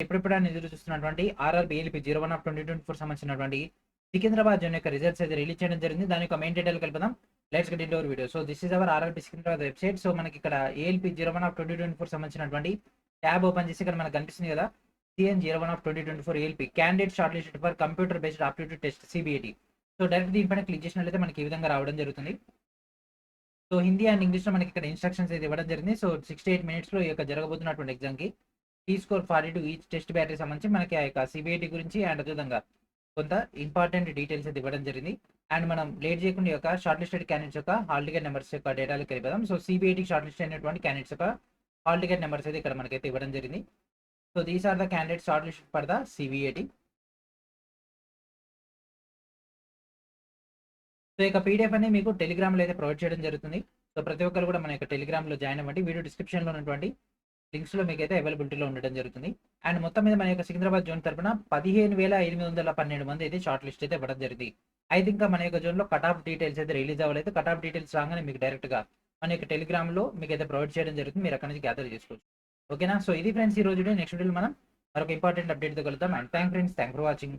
ఎప్పుడెప్పుడని ఎదురు చూస్తున్నటువంటి RRB ALP 01/2024 సంబంధించినటువంటి సికింద్రాబాద్ జోన్ యొక్క రిజల్ట్స్ అయితే రిలీజ్ చేయడం జరిగింది. దాని యొక్క మెయిన్ డీటెయిల్ కలుపుదాం. Let's get into our video. So this is our RRB Secunderabad website. So మనకి ఇక్కడ ఏఎల్పీ 01/2024 సంబంధించినటువంటి ట్యాబ్ ఓపెన్ చేసి ఇక్కడ మనకు కనిపిస్తుంది కదా, CN 01/2024 ALP candidate shortlisted for computer based aptitude test CBIT. So direct దీనిపైన క్లిక్ చేసినట్లయితే మనకి ఈ విధంగా రావడం జరుగుతుంది. సో హిందీ అండ్ ఇంగ్లీష్లో మనకి ఇక్కడ ఇన్స్ట్రక్షన్స్ అయితే ఇవ్వడం జరిగింది. సో 68 మినిట్స్లో ఈ యొక్క జరగబోతున్నటువంటి ఎగ్జామ్కి tea score 42 each test battery సంబంధించి మనకి ఆ యొక్క సిబిఐటి గురించి అండ్ అదేవిధంగా కొంత ఇంపార్టెంట్ డీటెయిల్స్ అయితే ఇవ్వడం జరిగింది. అండ్ మనం లేట్ చేయకుండా యొక్క షార్ట్ లిస్టెడ్ క్యాండిడేట్స్ యొక్క హాల్ టికెట్ నెంబర్స్ యొక్క డేటాలకు వెళ్ళిపోదాం. సో సిబిఐటికి షార్ట్ లిస్ట్ అయినటువంటి క్యాండిడేట్స్ యొక్క హాల్ టికెట్ నెంబర్స్ అయితే ఇక్కడ మనకైతే ఇవ్వడం జరిగింది. So these are the candidates shortlisted for the CBIT. So ఇక పీడిఎఫ్ అనేది మీకు టెలిగ్రామ్లో అయితే ప్రొవైడ్ చేయడం జరుగుతుంది. సో ప్రతి ఒక్కరు కూడా మన యొక్క టెలిగ్రామ్లో జాయిన్ అవ్వండి. వీడియో డిస్క్రిప్షన్లో ఉన్నటువంటి లింక్స్లో మీకు అయితే అవైలబిలిటీలో ఉండడం జరుగుతుంది. అండ్ మొత్తం మీద మన యొక్క సికింద్రాబాద్ జోన్ తరపున 15,812 మంది అయితే షార్ట్ లిస్ట్ అయితే ఇవ్వడం జరిగింది. అయితే ఇంకా మన యొక్క జోన్లో కట్ ఆఫ్ డీటెయిల్స్ అయితే రిలీజ్ అవ్వలేదు. కట్ ఆఫ్ డీటెయిల్స్ రాగానే మీకు డైరెక్ట్గా మన యొక్క టెలిగ్రామ్లో మీకు అయితే ప్రొవైడ్ చేయడం జరుగుతుంది. మీరు అక్కడ నుంచి గ్యాదర్ చేసుకోవచ్చు. ఓకేనా? సో ఇది ఫ్రెండ్స్ ఈ రోజు నెక్స్ట్ వీడియోలో మనం మరొక ఇంపార్టెంట్ అప్డేట్తో కలుద్దాం. And thank for watching.